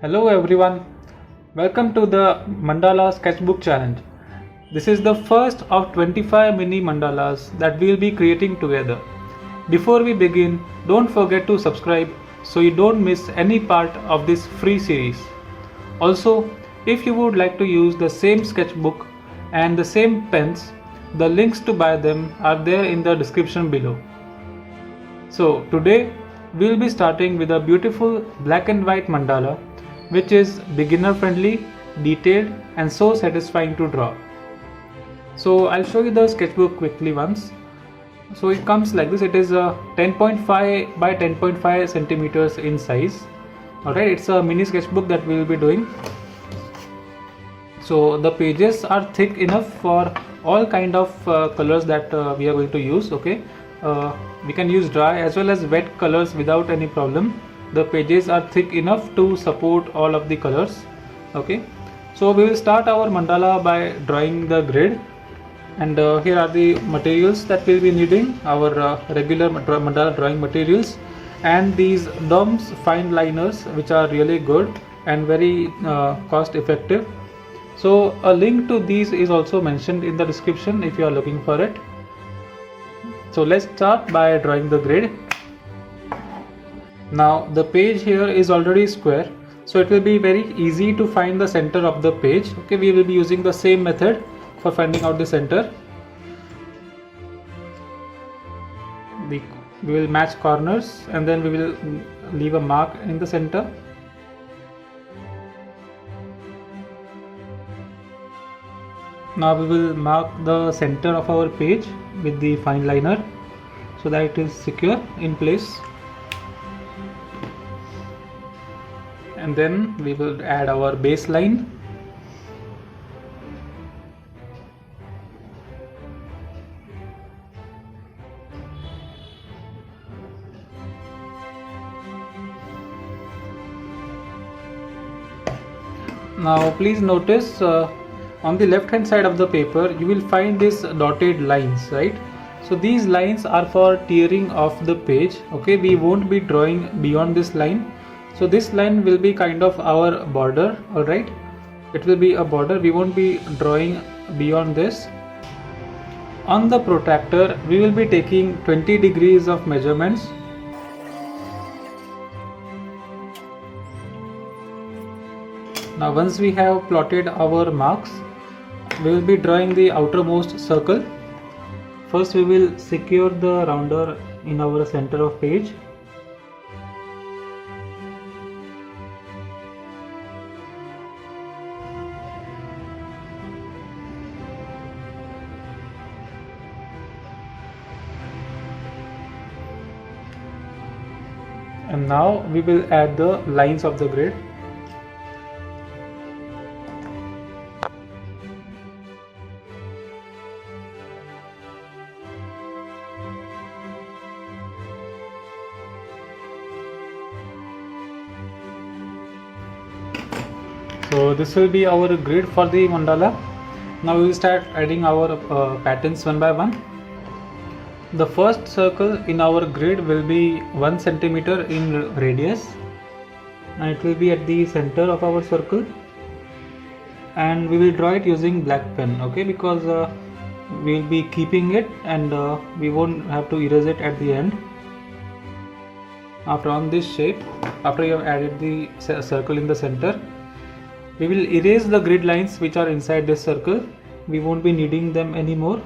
Hello everyone, welcome to the Mandala Sketchbook Challenge. This is the first of 25 mini mandalas that we will be creating together. Before we begin, don't forget to subscribe so you don't miss any part of this free series. Also, if you would like to use the same sketchbook and the same pens, the links to buy them are there in the description below. So today we will be starting with a beautiful black and white mandala which is beginner friendly, detailed and so satisfying to draw. So I'll show you the sketchbook quickly once. So it comes like this. It is 10.5 by 10.5 centimeters in size. Alright, it's a mini sketchbook that we will be doing. So the pages are thick enough for all kind of colors that we are going to use. Okay, we can use dry as well as wet colors without any problem. The pages are thick enough to support all of the colors. Okay, so we will start our mandala by drawing the grid, and here are the materials that we will be needing. Our regular mandala drawing materials and these DOMS fine liners, which are really good and very cost effective. So a link to these is also mentioned in the description if you are looking for it. So let's start by drawing the grid. Now the page here is already square, so it will be very easy to find the center of the page. Okay, we will be using the same method for finding out the center. We will match corners and then we will leave a mark in the center. Now we will mark the center of our page with the fine liner so that it is secure in place. And then we will add our base line. Now please notice on the left hand side of the paper you will find these dotted lines, right? So these lines are for tearing off the page. Okay, we won't be drawing beyond this line. So this line will be kind of our border. Alright, it will be a border. We won't be drawing beyond this. On the protractor we will be taking 20 degrees of measurements. Now once we have plotted our marks, we will be drawing the outermost circle. First we will secure the rounder in our center of page. And now we will add the lines of the grid. So this will be our grid for the mandala. Now we will start adding our patterns one by one. The first circle in our grid will be 1 centimeter in radius, and it will be at the center of our circle, and we will draw it using black pen. Okay, because we will be keeping it and we won't have to erase it at the end. After on this shape, after you have added the circle in the center, we will erase the grid lines which are inside this circle. We won't be needing them anymore.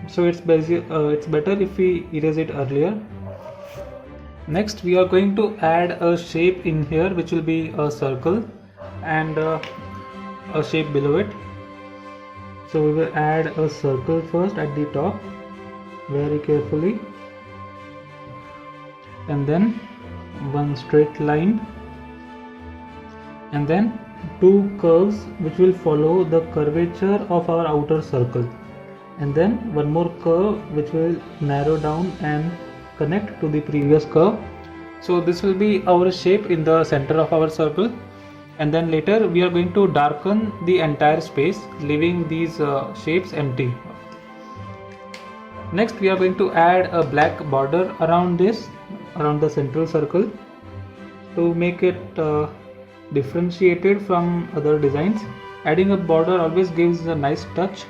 So it's better if we erase it earlier. Next we are going to add a shape in here which will be a circle and a shape below it. So we will add a circle first at the top very carefully, and then one straight line, and then two curves which will follow the curvature of our outer circle, and then one more curve which will narrow down and connect to the previous curve. So this will be our shape in the center of our circle, and then later we are going to darken the entire space, leaving these shapes empty. Next we are going to add a black border around the central circle to make it differentiated from other designs. Adding a border always gives a nice touch.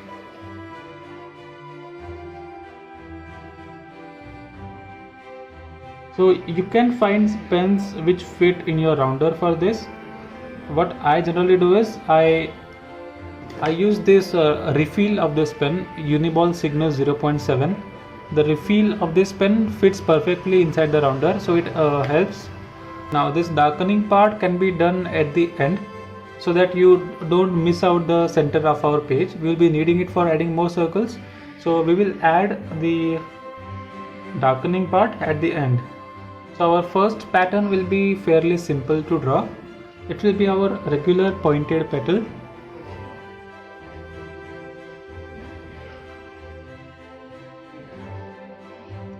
So you can find pens which fit in your rounder for this. What I generally do is I use this refill of this pen, Uniball Signo 0.7. The refill of this pen fits perfectly inside the rounder, so it helps. Now this darkening part can be done at the end so that you don't miss out the center of our page. We will be needing it for adding more circles, so we will add the darkening part at the end. So our first pattern will be fairly simple to draw. It will be our regular pointed petal.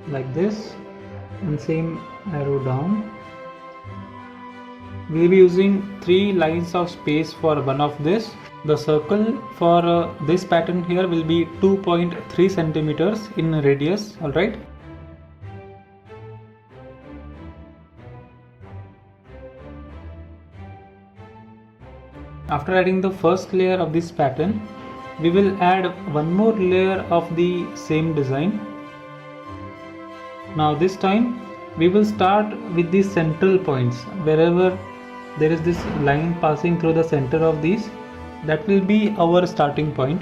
Like this, and same arrow down. We will be using 3 lines of space for one of this. The circle for this pattern here will be 2.3 centimeters in radius. Alright. After adding the first layer of this pattern, we will add one more layer of the same design. Now this time we will start with the central points. Wherever there is this line passing through the center of these, that will be our starting point.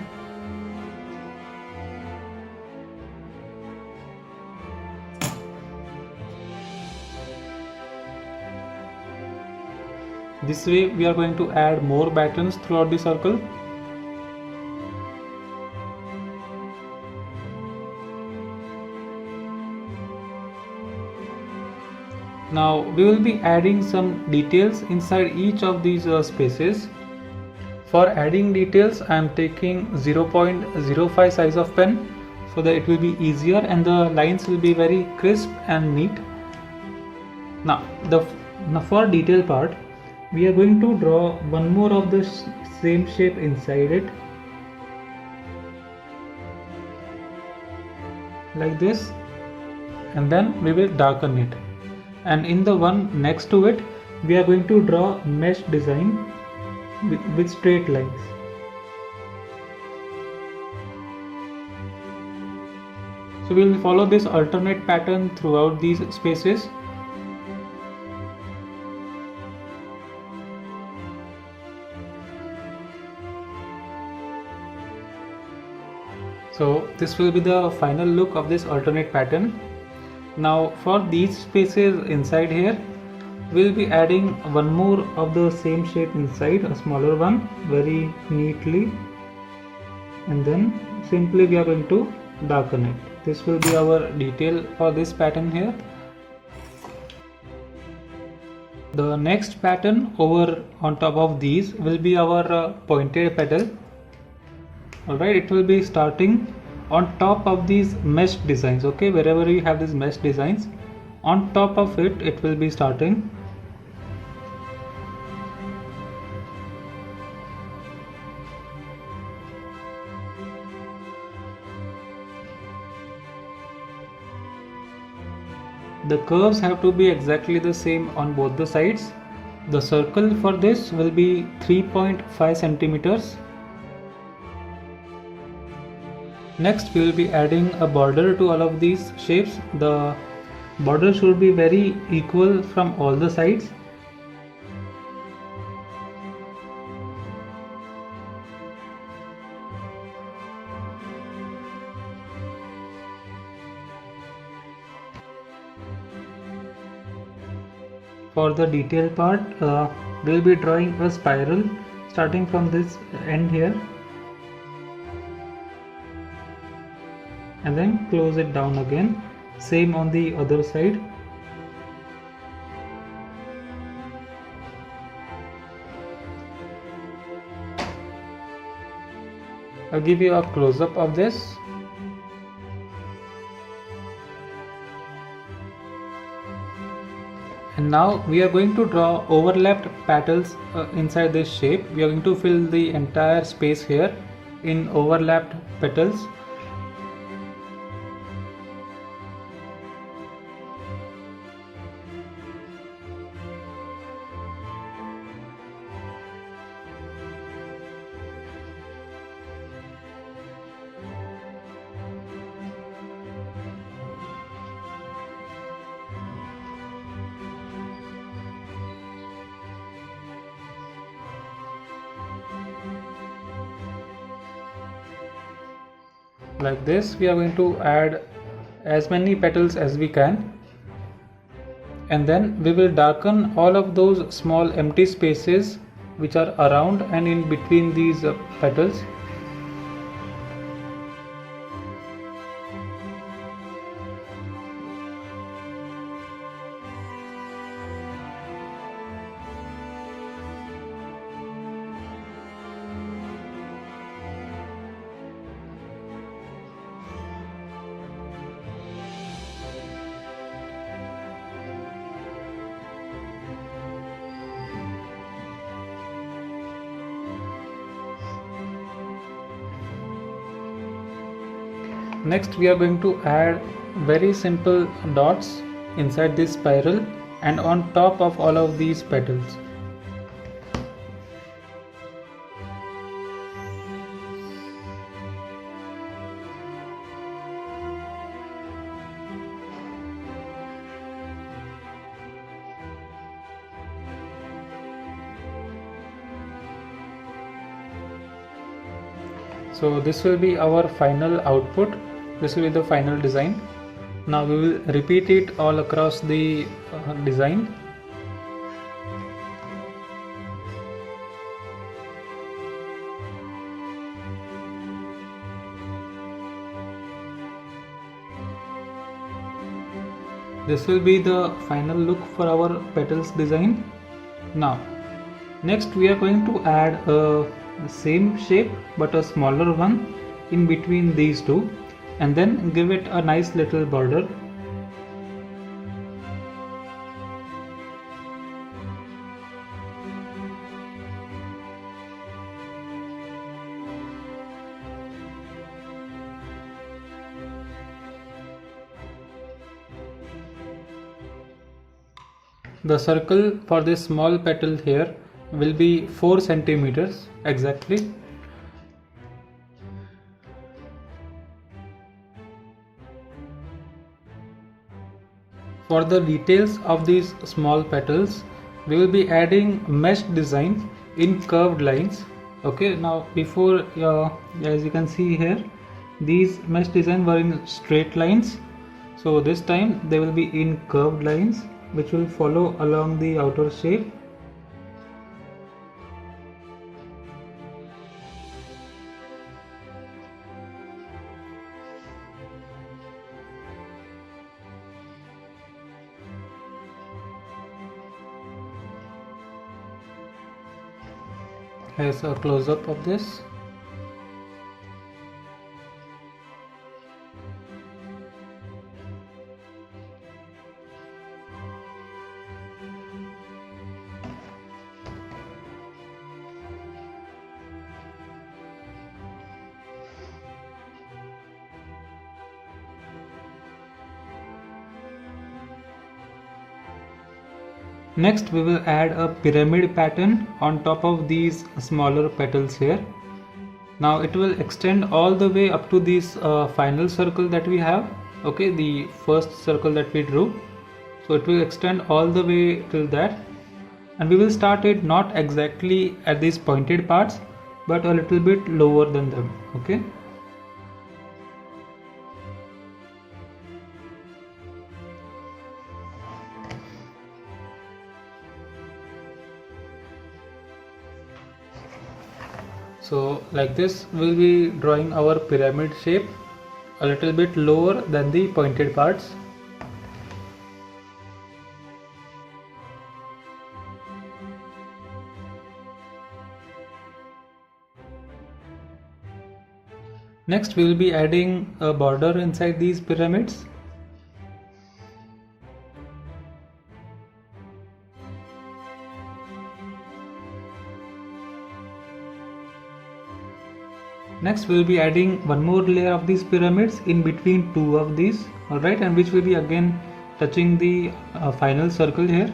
This way we are going to add more patterns throughout the circle. Now we will be adding some details inside each of these spaces. For adding details I am taking 0.05 size of pen so that it will be easier and the lines will be very crisp and neat. Now for detail part, we are going to draw one more of the same shape inside it, like this, and then we will darken it. And in the one next to it, we are going to draw mesh design with straight lines. So we will follow this alternate pattern throughout these spaces. So this will be the final look of this alternate pattern. Now for these spaces inside here, we will be adding one more of the same shape inside, a smaller one, very neatly, and then simply we are going to darken it. This will be our detail for this pattern here. The next pattern over on top of these will be our pointed petal. Alright, it will be starting on top of these mesh designs. Okay, wherever you have these mesh designs, on top of it, it will be starting. The curves have to be exactly the same on both the sides. The circle for this will be 3.5 centimeters. Next we will be adding a border to all of these shapes. The border should be very equal from all the sides. For the detail part, we will be drawing a spiral starting from this end here, and then close it down again. Same on the other side. I'll give you a close-up of this. And now we are going to draw overlapped petals inside this shape. We are going to fill the entire space here in overlapped petals. Like this, we are going to add as many petals as we can, and then we will darken all of those small empty spaces which are around and in between these petals. Next, we are going to add very simple dots inside this spiral and on top of all of these petals. So this will be our final output. This will be the final design. Now we will repeat it all across the design. This will be the final look for our petals design. Now, next we are going to add the same shape but a smaller one in between these two, and then give it a nice little border. The circle for this small petal here will be 4 centimeters exactly. For the details of these small petals, we will be adding mesh designs in curved lines. Okay, now before as you can see here, these mesh designs were in straight lines. So this time they will be in curved lines which will follow along the outer shape. Here's a close-up of this. Next we will add a pyramid pattern on top of these smaller petals here. Now it will extend all the way up to this final circle that we have. Okay, the first circle that we drew. So it will extend all the way till that, and we will start it not exactly at these pointed parts but a little bit lower than them. Okay. So like this, we'll be drawing our pyramid shape a little bit lower than the pointed parts. Next we will be adding a border inside these pyramids. Next we will be adding one more layer of these pyramids in between two of these, alright, and which will be again touching the final circle here.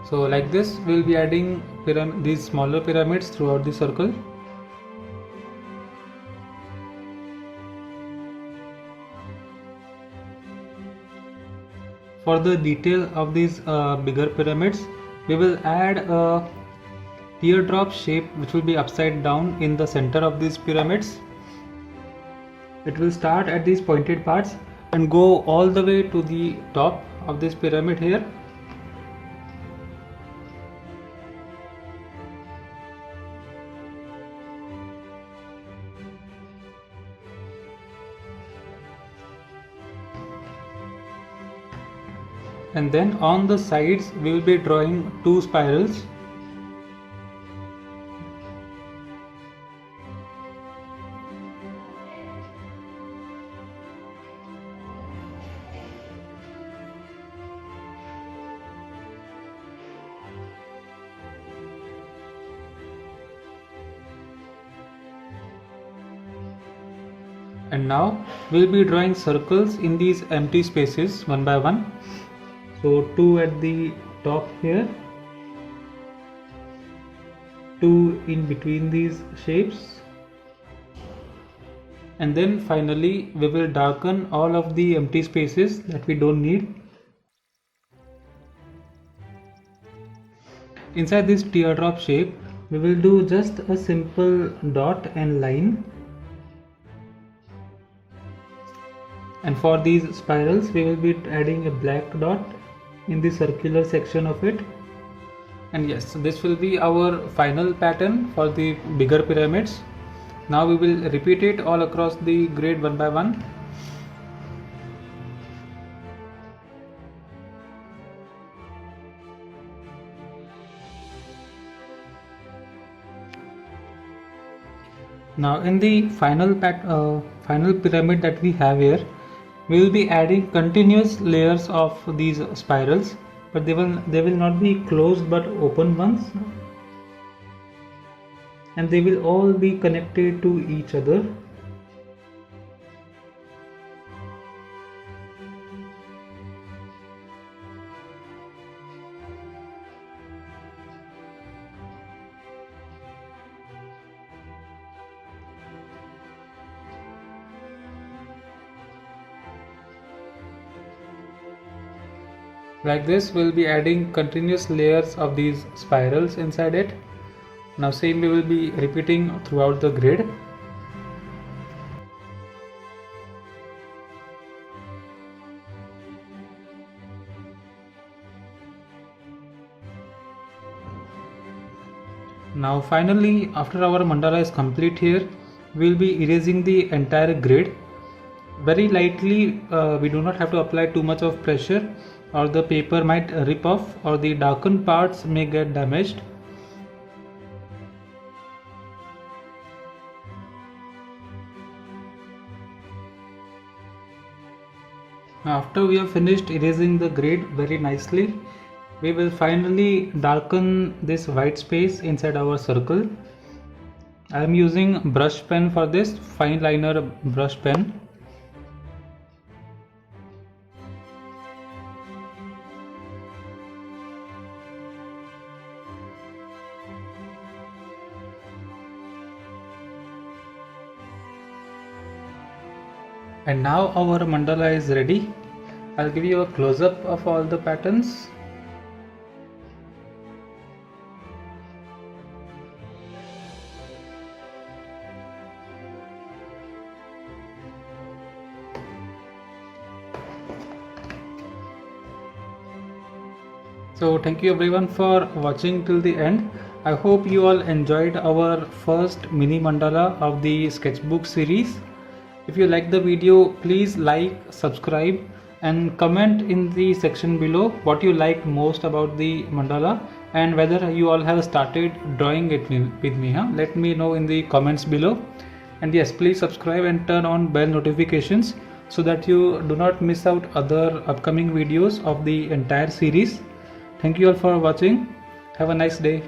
So like this we will be adding these smaller pyramids throughout the circle. For the detail of these bigger pyramids, we will add a teardrop shape which will be upside down in the center of these pyramids. It will start at these pointed parts and go all the way to the top of this pyramid here. And then on the sides we will be drawing two spirals. And now we will be drawing circles in these empty spaces one by one. So two at the top here, two in between these shapes, and then finally we will darken all of the empty spaces that we don't need. Inside this teardrop shape, we will do just a simple dot and line. And for these spirals, we will be adding a black dot in the circular section of it. And yes, this will be our final pattern for the bigger pyramids. Now we will repeat it all across the grid one by one. Now in the final pyramid that we have here, we will be adding continuous layers of these spirals, but they will not be closed but open ones, and they will all be connected to each other. Like this, we'll be adding continuous layers of these spirals inside it. Now same we will be repeating throughout the grid. Now finally, after our mandala is complete here, we'll be erasing the entire grid. Very lightly, we do not have to apply too much of pressure, or the paper might rip off, or the darkened parts may get damaged. Now after we have finished erasing the grid very nicely, we will finally darken this white space inside our circle. I am using brush pen for this, fine liner brush pen. And now our mandala is ready. I'll give you a close-up of all the patterns. So thank you everyone for watching till the end. I hope you all enjoyed our first mini mandala of the sketchbook series. If you like the video, please like, subscribe and comment in the section below what you like most about the mandala and whether you all have started drawing it with me. Let me know in the comments below. And yes, please subscribe and turn on bell notifications so that you do not miss out other upcoming videos of the entire series. Thank you all for watching. Have a nice day.